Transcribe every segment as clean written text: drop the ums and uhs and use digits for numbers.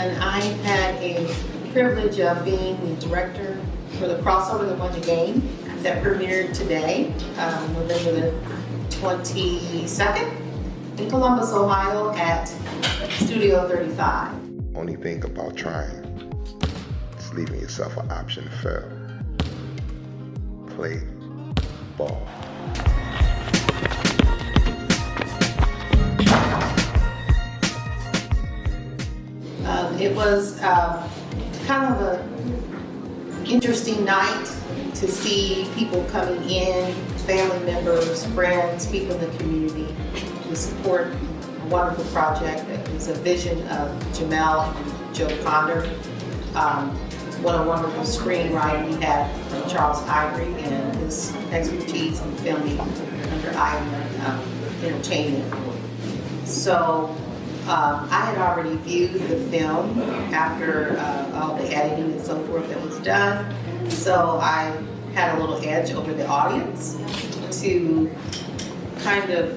and I had a privilege of being the director for the Crossover the Wonder Game that premiered today, November the 22nd in Columbus, Ohio at Studio 35. Only thing about trying is leaving yourself an option to fail. Play ball. It was kind of an interesting night to see people coming in, family members, friends, people in the community to support a wonderful project. It was a vision of Jamel and Joe Ponder. What a wonderful screenwriting we had from Charles Ivory and his expertise in filming under Iron Entertainment. So I had already viewed the film after all the editing and so forth that was done. So I had a little edge over the audience to kind of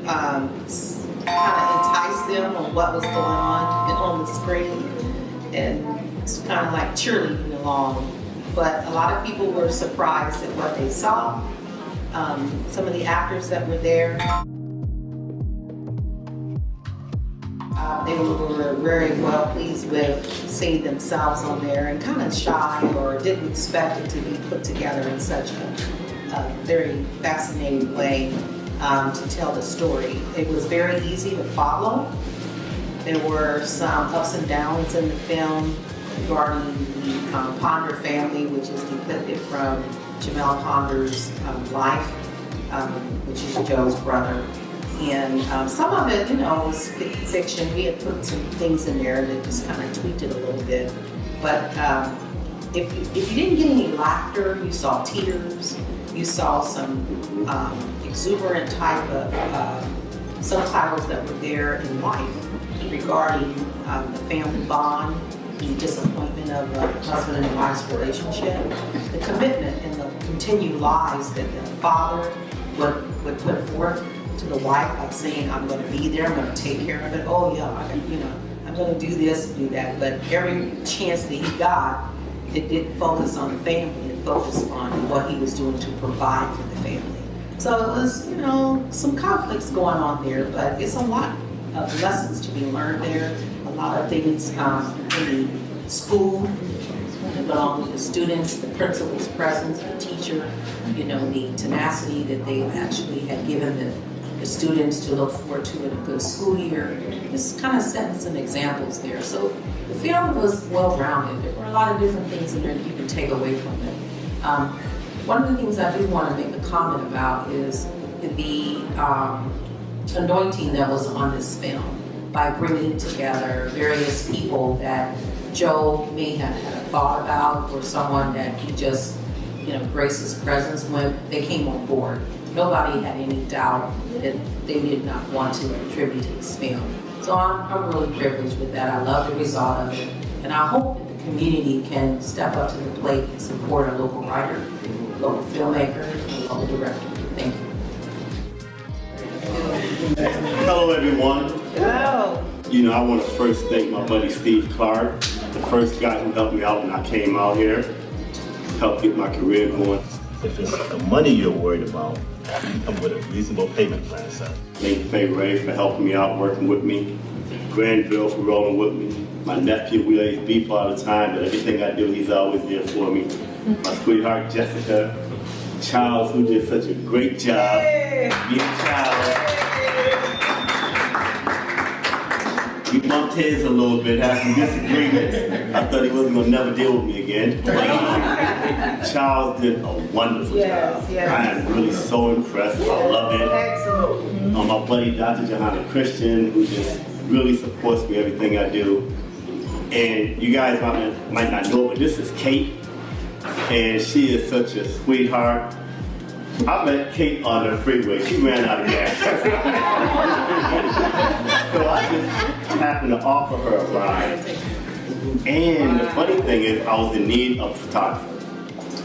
entice them on what was going on the screen. And it's kind of like cheerleading along. But a lot of people were surprised at what they saw. Some of the actors that were there, they were very well pleased with seeing themselves on there and kind of shy or didn't expect it to be put together in such a very fascinating way to tell the story. It was very easy to follow. There were some ups and downs in the film regarding the Ponder family, which is depicted from Jamel Ponder's life, which is Joe's brother. And some of it, was fiction. We had put some things in there that just kind of tweaked it a little bit. But if you didn't get any laughter, you saw tears, you saw some exuberant type of subtitles that were there in life regarding the family bond, the disappointment of the husband and wife's relationship, the commitment and the continued lies that the father would put forth to the wife, like saying, I'm going to be there, I'm going to take care of it. Oh yeah, I'm going to do this and do that. But every chance that he got, it didn't focus on the family. It focused on what he was doing to provide for the family. So it was, some conflicts going on there, but it's a lot of lessons to be learned there. A lot of things in the school that belong to the students, the principal's presence, the teacher, the tenacity that they actually had given the students to look forward to in a good school year. Just kind of setting some examples there. So the film was well-rounded. There were a lot of different things in there that you can take away from it. One of the things I do want to make a comment about is the anointing that was on this film by bringing together various people that Joe may have had a thought about, or someone that he just, graced his presence when they came on board. Nobody had any doubt that they did not want to contribute to this film. So I'm really privileged with that. I love the result of it. And I hope that the community can step up to the plate and support a local writer, local filmmaker, and local director. Thank you. Hello, everyone. Hello. I want to first thank my buddy Steve Clark, the first guy who helped me out when I came out here, helped get my career going. If it's the money you're worried about, you come with a reasonable payment plan, sir. Thank you, Faye Ray, for helping me out, working with me. Granville for rolling with me. My nephew, we always beef all the time, but everything I do, he's always there for me. My sweetheart, Jessica. Charles, who did such a great job. Me and Charles. We bumped heads a little bit, had some disagreements. I thought he wasn't gonna never deal with me again. Charles did a wonderful job. Yes. I am really so impressed. I love it. Excellent. My buddy, Dr. Johanna Christian, who just really supports me everything I do. And you guys might not know, but this is Kate. And she is such a sweetheart. I met Kate on the freeway. She ran out of gas. So I just happened to offer her a ride. And the funny thing is, I was in need of a photographer.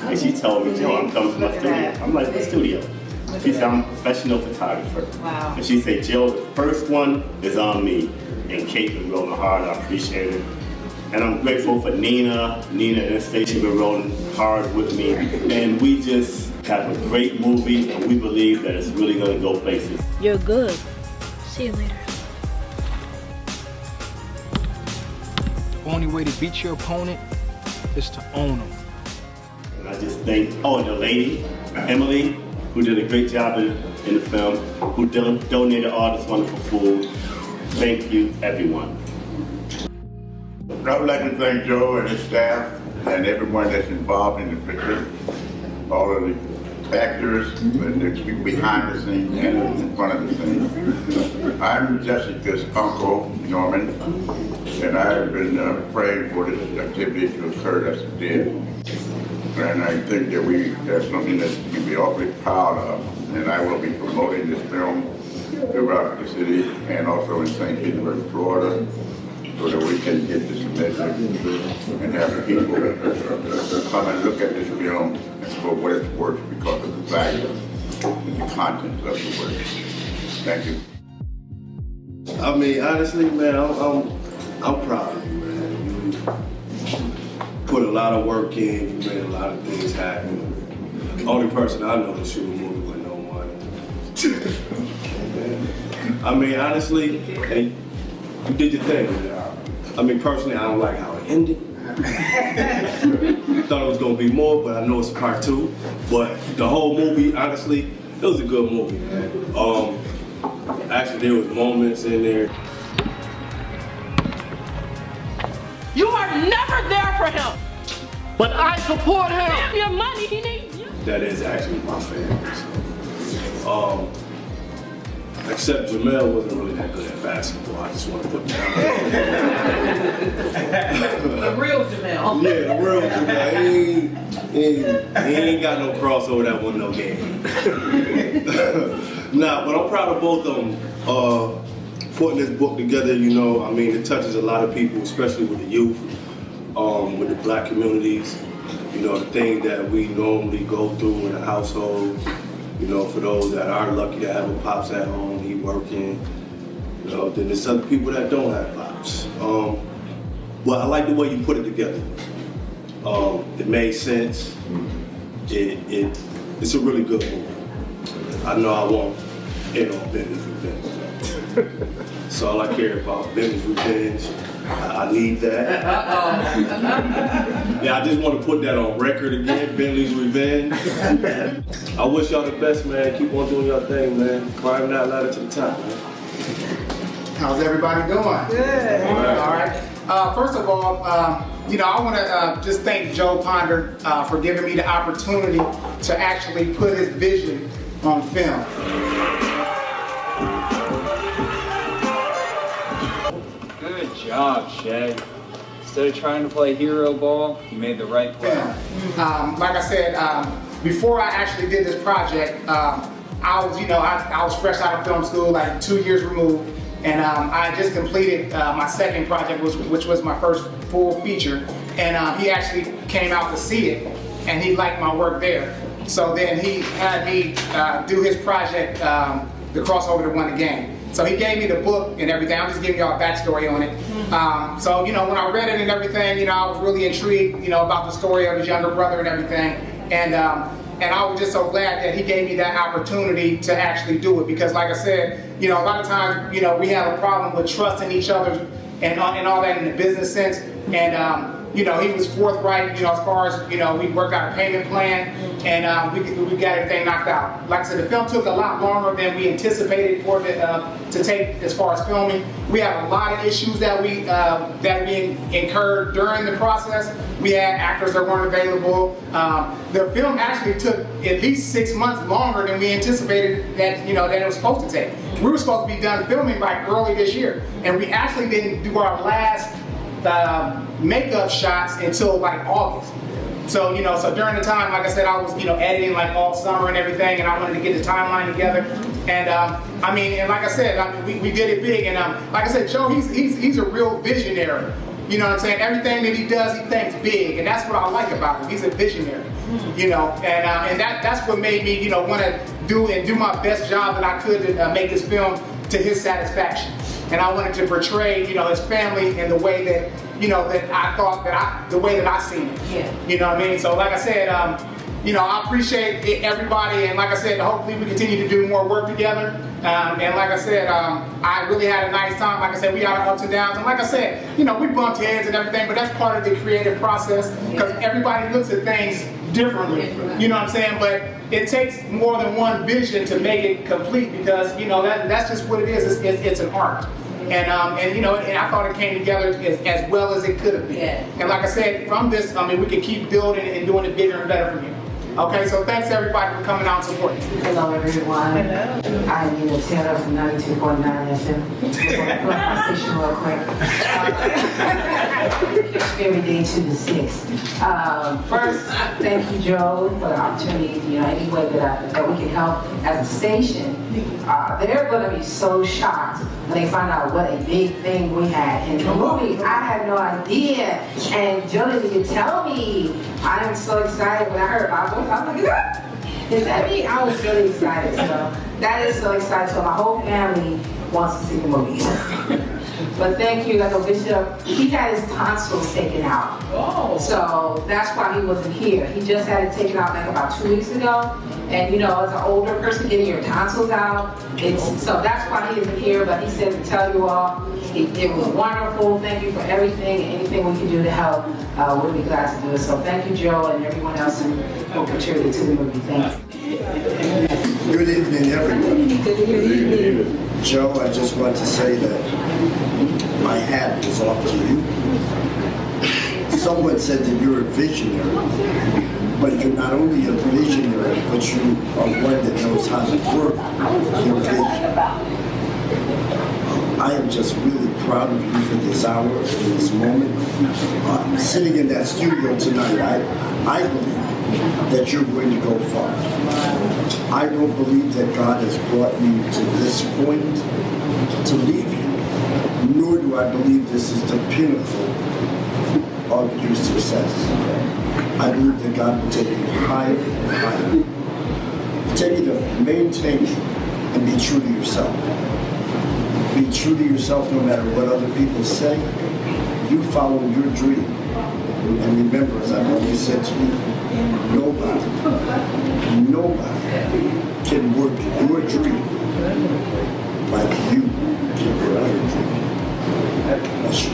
And she told me, Joe, I'm coming to my studio. I'm like, the studio? She said, I'm a professional photographer. Wow. And she said, Joe, the first one is on me. And Kate was rolling hard. I appreciate it. And I'm grateful for Nina and Stacey been rolling hard with me. And we just have a great movie, and we believe that it's really gonna go places. You're good. See you later. The only way to beat your opponent is to own them. And I just thank, and the lady, Emily, who did a great job in the film, who donated all this wonderful food. Thank you, everyone. I would like to thank Joe and his staff and everyone that's involved in the picture, all of the actors, the people behind the scenes and in front of the scenes. I'm Jessica's uncle, Norman, and I've been praying for this activity to occur as it did. And I think that that's something that we can be awfully proud of. And I will be promoting this film throughout the city and also in St. Petersburg, Florida, so that we can get this message and have the people come and look at this film for what it's worth because of the value and the content of the work. Thank you. I mean, honestly, man, I'm proud of you, man. You put a lot of work in, you made a lot of things happen. The only person I know to shoot a movie with no money. I mean, honestly, hey, you did your thing. I mean, personally, I don't like how it ended. Thought it was gonna be more, but I know it's part 2. But the whole movie, honestly, it was a good movie, man. Actually, there was moments in there. You are never there for him. But I support him. Damn your money, he needs you. That is actually my family. So. Except Jamel wasn't really that good at basketball. I just want to put that out. The real Jamel. Yeah, the real Jamel. He ain't got no crossover that won no game. Nah, but I'm proud of both of them putting this book together. You know, I mean, it touches a lot of people, especially with the youth, with the black communities. You know, the things that we normally go through in a household. You know, for those that are lucky to have a pops at home, he working. You know, then there's other people that don't have pops. But I like the way you put it together. It made sense. It's a really good movie. I know I won't end on Bentley's Revenge. That's all I care about, Bentley's Revenge. I need that. Yeah, I just want to put that on record again, Bentley's Revenge. I wish y'all the best, man. Keep on doing your thing, man. Climbing that ladder to the top, man. How's everybody doing? Good. All right. First of all, I want to just thank Joe Ponder for giving me the opportunity to actually put his vision on film. Good job, Shay. Instead of trying to play hero ball, you made the right play. Like I said, before I actually did this project, I was fresh out of film school, like 2 years removed, and I just completed my second project, which was my first full feature, and he actually came out to see it, and he liked my work there. So then he had me do his project, The Crossover to Win the Game. So he gave me the book and everything. I'm just giving y'all a backstory on it. So when I read it and everything, I was really intrigued, about the story of his younger brother and everything. And I was just so glad that he gave me that opportunity to actually do it, because like I said, a lot of times, we have a problem with trusting each other and all that in the business sense. And he was forthright, as far as, we worked out a payment plan, and we got everything knocked out. Like I said, the film took a lot longer than we anticipated for it to take as far as filming. We have a lot of issues that we incurred during the process. We had actors that weren't available. The film actually took at least 6 months longer than we anticipated that it was supposed to take. We were supposed to be done filming by early this year, and we actually didn't do our last makeup shots until like August. So so during the time, like I said, I was editing like all summer and everything, and I wanted to get the timeline together. And and like I said, we did it big. And like I said, Joe, he's a real visionary. You know what I'm saying? Everything that he does, he thinks big, and that's what I like about him. He's a visionary. And that's what made me want to do my best job that I could to make this film to his satisfaction. and I wanted to portray, you know, his family in the way that, you know, that I thought that the way that I seen it. Yeah. You know what I mean? So like I said, you know, I appreciate everybody, and like I said, hopefully we continue to do more work together. And like I said, I really had a nice time. Like I said, we had our ups and downs, and like I said, you know, we bumped heads and everything, but that's part of the creative process because everybody looks at things differently. You know what I'm saying? But it takes more than one vision to make it complete because, you know, that's just what it is. It's an art. And you know, and I thought it came together as well as it could have been. Yeah. And like I said, from this, I mean, we can keep building and doing it bigger and better from here. Okay, so thanks everybody for coming out and supporting. Hello everyone. Hello. I am Nina Taylor from 92.9 FM. Just want to put my station real quick. Catch me every day 2 to 6. First, thank you, Joe, for the opportunity. You know, any way that we can help as a station. They're going to be so shocked when they find out what a big thing we had in the movie. I had no idea, and Joe didn't even tell me. I am so excited when I heard about it. I was like, is that me? I was really excited. So that is so exciting. So my whole family wants to see the movie. But thank you, like Bishop, he had his tonsils taken out. Oh. So that's why he wasn't here. He just had it taken out like about 2 weeks ago. And you know, as an older person getting your tonsils out, so that's why he isn't here. But he said to tell you all, it was wonderful. Thank you for everything and anything we can do to help. We'll be glad to do it. So thank you, Joe, and everyone else who contributed to the movie. Thank you. Good evening, everyone. Good evening. Joe, I just want to say that my hat is off to you. Someone said that you're a visionary, but you're not only a visionary, but you are one that knows how to work your vision. I am just really proud of you for this hour, for this moment. Sitting in that studio tonight, I believe that you're going to go far. I don't believe that God has brought you to this point to leave you, nor do I believe this is the pinnacle of your success. I believe that God will take you higher and higher. Take you to maintain and be true to yourself. Be true to yourself no matter what other people say. You follow your dream. And remember, as I've always said to you, nobody can work your dream like you can work your dream. That's you.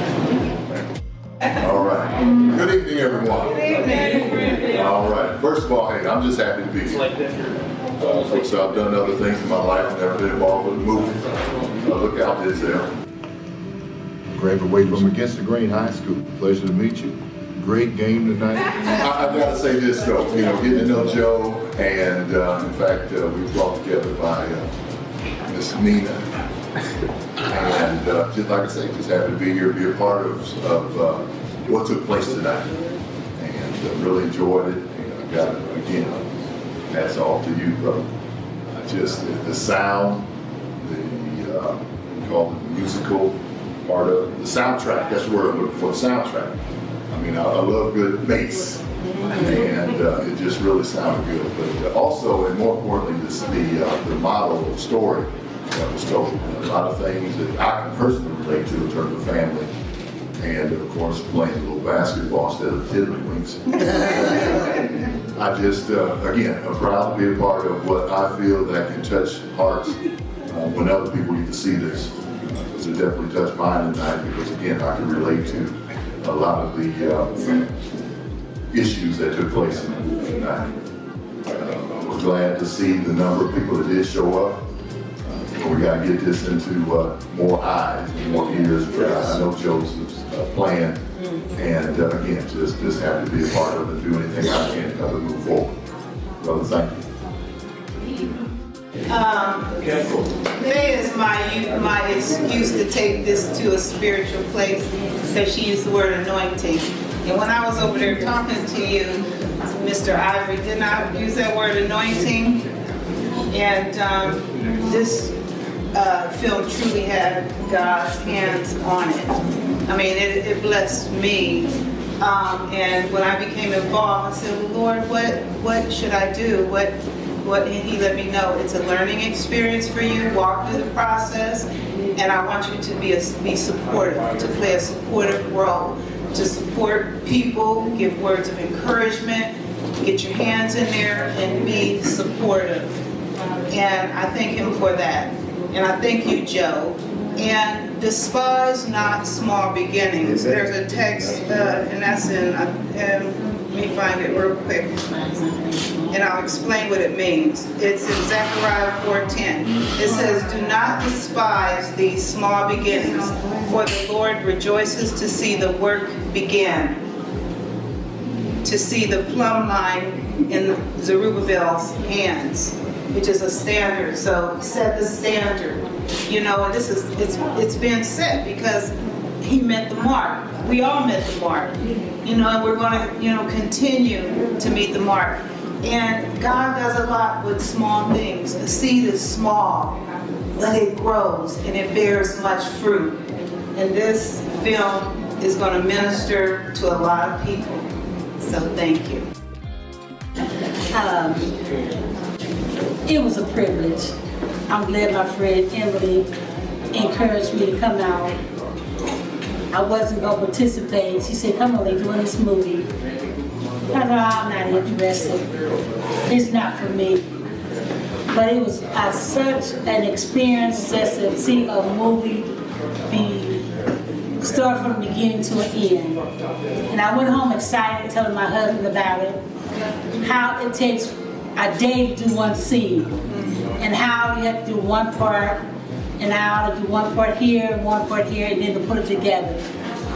All right. Good evening, everyone. Good evening. All right. First of all, hey, I'm just happy to be here. So I've done other things in my life, never been involved with a movie. Look out this there. Graduated from Against the Grain High School. Pleasure to meet you. Great game tonight. I've got to say this though, you know, getting to know Joe, and in fact, we were brought together by Miss Nina, and just like I say, just happy to be here, be a part of what took place tonight, and really enjoyed it. And I got it again. Hats off to you, brother. Just the sound, we call it the musical part of the soundtrack. That's the word I'm looking for, the soundtrack. I mean, I love good bass, and it just really sounded good. But also, and more importantly, the model of the story that was told. A lot of things that I can personally relate to in terms of family, and of course, playing a little basketball instead of tiddlywinks. I just, again, I'm proud to be a part of what I feel that can touch hearts when other people get to see this. Because it definitely touched mine tonight, because again, I can relate to a lot of the issues that took place tonight. I was glad to see the number of people that did show up. We got to get this into more eyes and more ears. I know Joe's plan, and again, just happy to be a part of it and do anything I can to help it move forward. Brother, thank you. Today is my excuse to take this to a spiritual place, because she used the word anointing. And when I was over there talking to you, Mr. Ivory, didn't I use that word anointing? And this film truly had God's hands on it. I mean, it blessed me. And when I became involved, I said, well, Lord, what should I do? And he let me know it's a learning experience for you. Walk through the process, And I want you to be supportive, to play a supportive role, to support people, give words of encouragement, get your hands in there and be supportive. And I thank him for that. And I thank you, Joe. And despise not small beginnings. There's a text, and that's in, let me find it real quick. And I'll explain what it means. It's in Zechariah 4:10. It says, do not despise these small beginnings, for the Lord rejoices to see the work begin. To see the plumb line in Zerubbabel's hands, which is a standard. So set the standard. You know, and this is, it's been set because he met the mark. We all met the mark. You know, and we're going to, you know, continue to meet the mark. And God does a lot with small things. The seed is small, but it grows and it bears much fruit. And this film is going to minister to a lot of people. So thank you. It was a privilege. I'm glad my friend Emily encouraged me to come out. I wasn't going to participate. She said, come on, they're doing this movie. I know I'm not interested. It's not for me. But it was such an experience just to see a movie start from the beginning to an end. And I went home excited, telling my husband about it, how it takes a day to do one scene, and how you have to do one part, and how to do one part here, and then to put it together.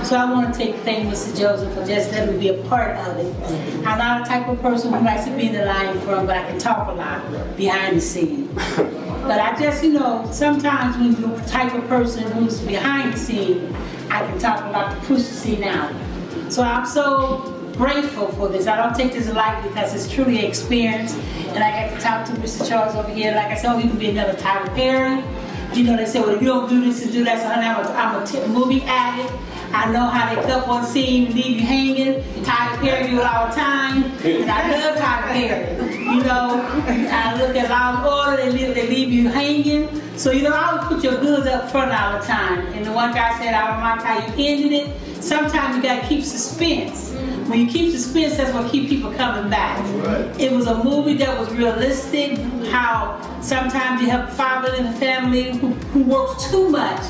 So I want to thank Mr. Joseph for just letting me be a part of it. I'm not a type of person who likes to be in the line front, but I can talk a lot behind the scene. But I just, you know, sometimes when you're the type of person who's behind the scene, I can talk a lot to push the scene out. So I'm so grateful for this. I don't take this lightly because it's truly an experience. And I got to talk to Mr. Charles over here. Like I said, you can be another Tyler Perry. You know, they say, well, if you don't do this and do that, so I'm a movie addict. I know how they cut one scene and leave you hanging. Tyler Perry do it all the time. And I love Tyler Perry. You know, I look at Law and Order, they leave you hanging. So, you know, I always put your goods up front all the time. And the one guy said, I don't like how you ended it. Sometimes you gotta keep suspense. When you keep suspense, that's what keep people coming back. Right. It was a movie that was realistic, how sometimes you have a father in the family who works too much.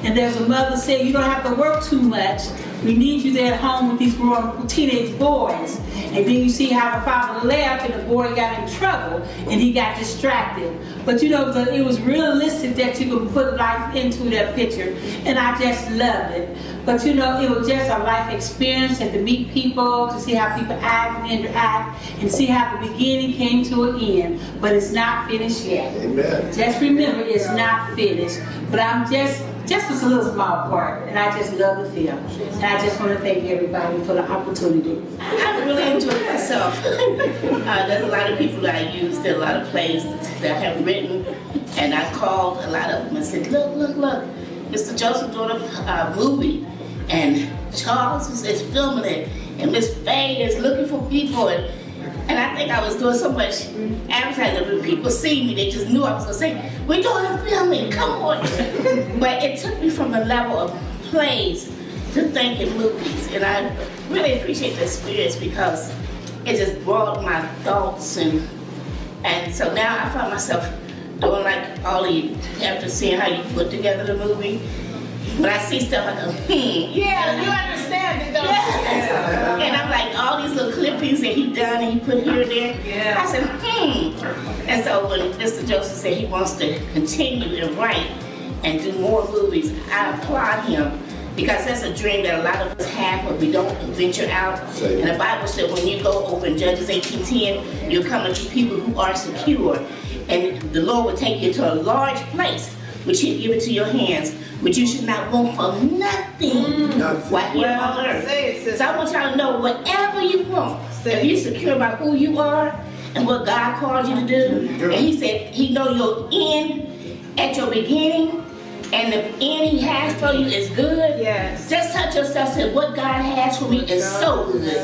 And there's a mother saying, you don't have to work too much. We need you there at home with these grown teenage boys. And then you see how the father left and the boy got in trouble and he got distracted. But you know, it was realistic that you could put life into that picture. And I just loved it. But you know, it was just a life experience and to meet people, to see how people act and interact, and see how the beginning came to an end. But it's not finished yet. Amen. Just remember, it's not finished. But I'm just was a little small part, and I just love the film. And I just want to thank everybody for the opportunity. I really enjoyed myself. There's a lot of people that I use, there are a lot of plays that I have written, and I called a lot of them and said, look, Mr. Joseph doing a movie, and Charles is filming it, and Miss Faye is looking for people, and I think I was doing so much advertising. When people see me, they just knew I was going to say, we're doing a filming, come on. But it took me from the level of plays to thinking movies. And I really appreciate the experience because it just brought my thoughts. And so now I find myself doing like all of you, after seeing how you put together the movie. When I see stuff, I go, Yeah, you understand it, don't you? Yeah. And I'm like, all these little clippings that he done and he put here and there. Yeah. I said, And so when Mr. Joseph said he wants to continue and write and do more movies, I applaud him because that's a dream that a lot of us have, but we don't venture out. And the Bible said when you go over in Judges 18:10, you're coming to people who are secure. And the Lord will take you to a large place, which he'll give it to your hands, which you should not want for nothing while here on earth. So I want y'all to know whatever you want, if you're secure about who you are and what God called you to do, and he said he know your end at your beginning, and the end he has for you is good. Yes. Just touch yourself and say, what God has for me is so good.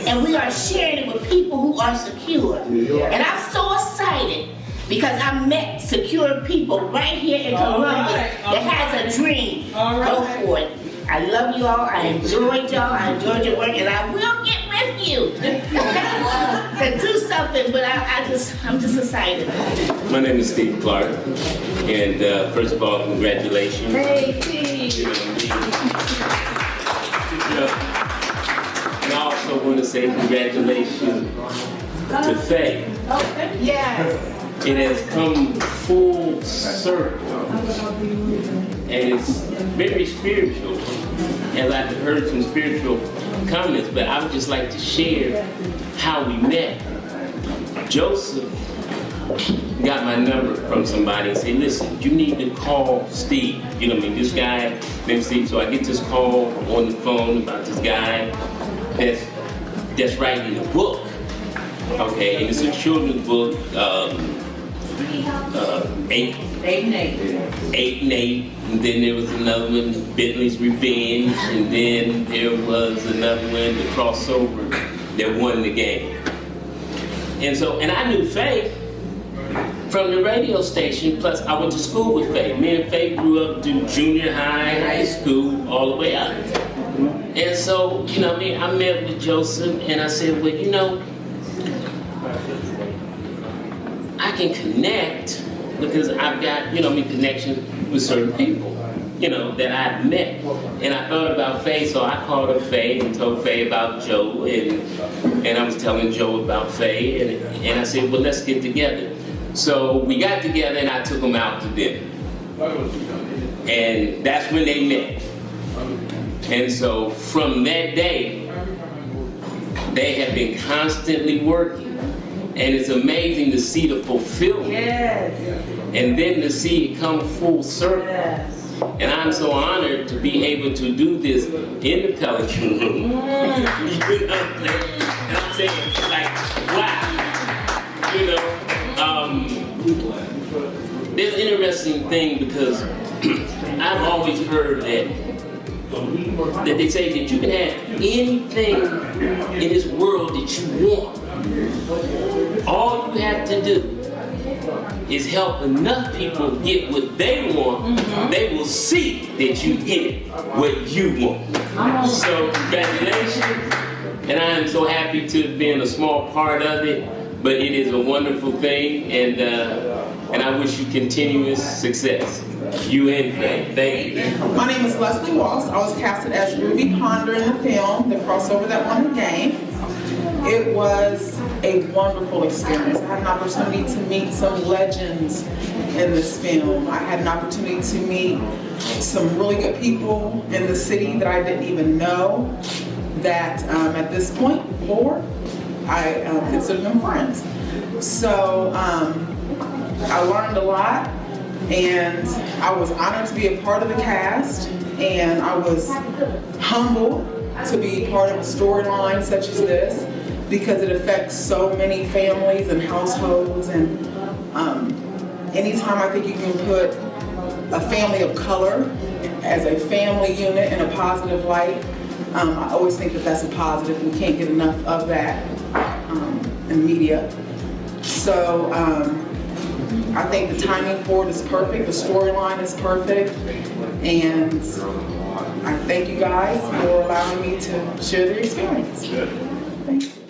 And we are sharing it with people who are secure. And I'm so excited because I met secure people right here in Columbus that has a dream. Go for it. I love you all. I enjoyed y'all. I enjoyed your work, and I will get with you to do something. But I'm just excited. My name is Steve Clark, and first of all, congratulations. Hey, Steve. And I also want to say congratulations to Faye. Yes. It has come full circle, and it's very spiritual. As I've heard some spiritual comments, but I would just like to share how we met. Joseph got my number from somebody and said, listen, you need to call Steve. You know what I mean? This guy named Steve. So I get this call on the phone about this guy that's writing a book. Okay, and it's a children's book, 8 and 8. And then there was another one, Bentley's Revenge, and then there was another one, the crossover that won the game. And I knew Faye from the radio station, plus I went to school with Faye. Me and Faye grew up through junior high, high school, all the way up. And so, you know what I mean, I met with Joseph and I said, well, you know, I can connect because I've got, you know, connections with certain people, you know, that I've met. And I thought about Faye, so I called up Faye and told Faye about Joe, and I was telling Joe about Faye, and I said, well, let's get together. So we got together and I took them out to dinner. And that's when they met. And so from that day, they have been constantly working. And it's amazing to see the fulfillment. Yes. And then to see it come full circle. Yes. And I'm so honored to be able to do this in the Pelican room. You know what I'm saying? And I'm saying, like, wow. You know, there's an interesting thing because I've always heard that they say that you can have anything in this world that you want. All you have to do is help enough people get what they want. They will see that you get what you want. So congratulations, and I am so happy to have been a small part of it. But it is a wonderful thing, and I wish you continuous success. You and Faye. Thank you. My name is Leslie Walsh. I was casted as Ruby Ponder in the film, the crossover that won the game. It was a wonderful experience. I had an opportunity to meet some legends in this film. I had an opportunity to meet some really good people in the city that I didn't even know that at this point before I consider them friends. So I learned a lot, and I was honored to be a part of the cast, and I was humbled to be part of a storyline such as this, because it affects so many families and households, and anytime I think you can put a family of color as a family unit in a positive light, I always think that that's a positive. We can't get enough of that in media. So I think the timing for it is perfect, the storyline is perfect, and I thank you guys for allowing me to share the experience. Thank you.